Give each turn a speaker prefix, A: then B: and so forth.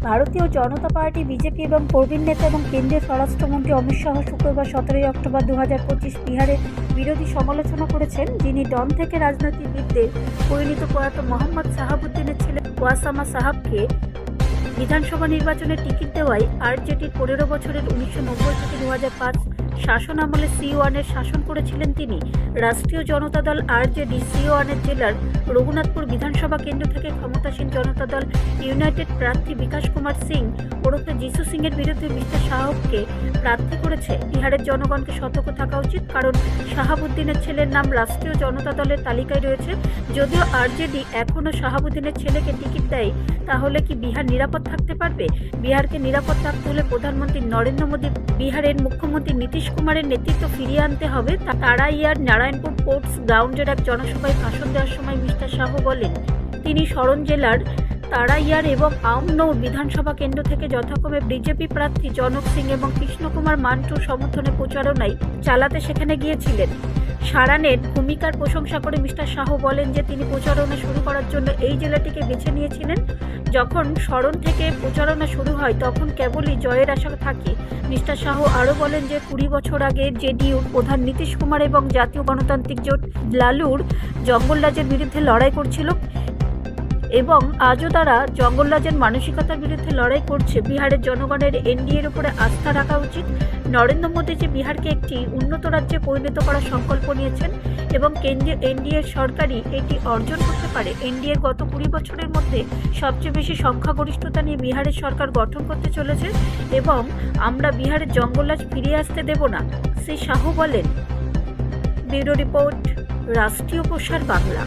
A: ভারতীয় জনতা party BJP এবং প্রবীণ নেতা এবং কেন্দ্রীয় স্বরাষ্ট্রমন্ত্রী অমিত শাহ শুক্রবার 17 অক্টোবর 2025 বিহারে বিরোধী সমালোচনা করেছেন, যিনি ডন থেকে রাজনীতিবিদদের পরিণত প্রয়াত মোহাম্মদ শাহাবুদ্দিনের ছেলে ওয়াসামা সাহাবকে বিধানসভা নির্বাচনে টিকিট দেওয়ায় আরজেডির 15 বছরের 1990 থেকে 2005 শাসন আমলে C1-এর শাসন করেছিলেন তিনি। রাষ্ট্রীয় জনতা দল আরজেডি C1-এর জেলার রঘুনাথপুর বিধানসভা কেন্দ্র থেকে ক্ষমতাসীন জনতা দল ইউনাইটেড প্রার্থী বিকাশ কুমার সিং ওরফে যিশু সিংয়ের বিরুদ্ধে মিস্টার শাহকে প্রার্থী করেছে। বিহারের জনগণকে সতর্ক থাকা উচিত, কারণ শাহাবুদ্দিনের ছেলের নাম রাষ্ট্রীয় জনতা দলের তালিকায় রয়েছে। যদিও আরজেডি এখনও শাহাবুদ্দিনের ছেলেকে টিকিট দেয়, তাহলে কি বিহার নিরাপদ থাকতে পারবে? বিহারকে নিরাপদ রাখতে হলে প্রধানমন্ত্রী নরেন্দ্র মোদী, বিহারের মুখ্যমন্ত্রী নীতিশ কুমারের নেতৃত্ব ফিরিয়ে আনতে হবে। তারাইয়ার নারায়ণপুর পোর্টস গ্রাউন্ডের এক জনসভায় ভাষণ দেওয়ার সময় মিস্টার শাহ বলেন, তিনি সরন জেলার তারাইয়ার এবং আমনৌর বিধানসভা কেন্দ্র থেকে যথাক্রমে বিজেপি প্রার্থী জনক সিং এবং কৃষ্ণ কুমার মান্টুর সমর্থনে প্রচারণায় চালাতে সেখানে গিয়েছিলেন। সারানের ভূমিকার প্রশংসা করে মিস্টার শাহ বলেন যে তিনি প্রচারণা শুরু করার জন্য এই জেলাটিকে বেছে নিয়েছিলেন। যখন সরণ থেকে প্রচারণা শুরু হয় তখন কেবলই জয়ের আশা থাকে। মিস্টার শাহ আরও বলেন যে 20 বছর আগে জেডিইউর প্রধান নীতিশ কুমার এবং জাতীয় গণতান্ত্রিক জোট লালুর জঙ্গলরাজের বিরুদ্ধে লড়াই করছিল এবং আজও তারা জঙ্গলরাজের মানসিকতার বিরুদ্ধে লড়াই করছে। বিহারের জনগণের এনডিএর উপরে আস্থা রাখা উচিত। নরেন্দ্র মোদী যে বিহারকে একটি উন্নত রাজ্যে পরিণত করার সংকল্প নিয়েছেন এবং কেন্দ্রীয় এনডিএর সরকারই এটি অর্জন করতে পারে। এনডিএর গত 20 বছরের মধ্যে সবচেয়ে বেশি সংখ্যাগরিষ্ঠতা নিয়ে বিহারের সরকার গঠন করতে চলেছে এবং আমরা বিহারের জঙ্গলরাজ ফিরিয়ে আসতে দেব না, শ্রী শাহ বলেন। ব্যুরো রিপোর্ট, রাষ্ট্রীয় প্রসার বাংলা।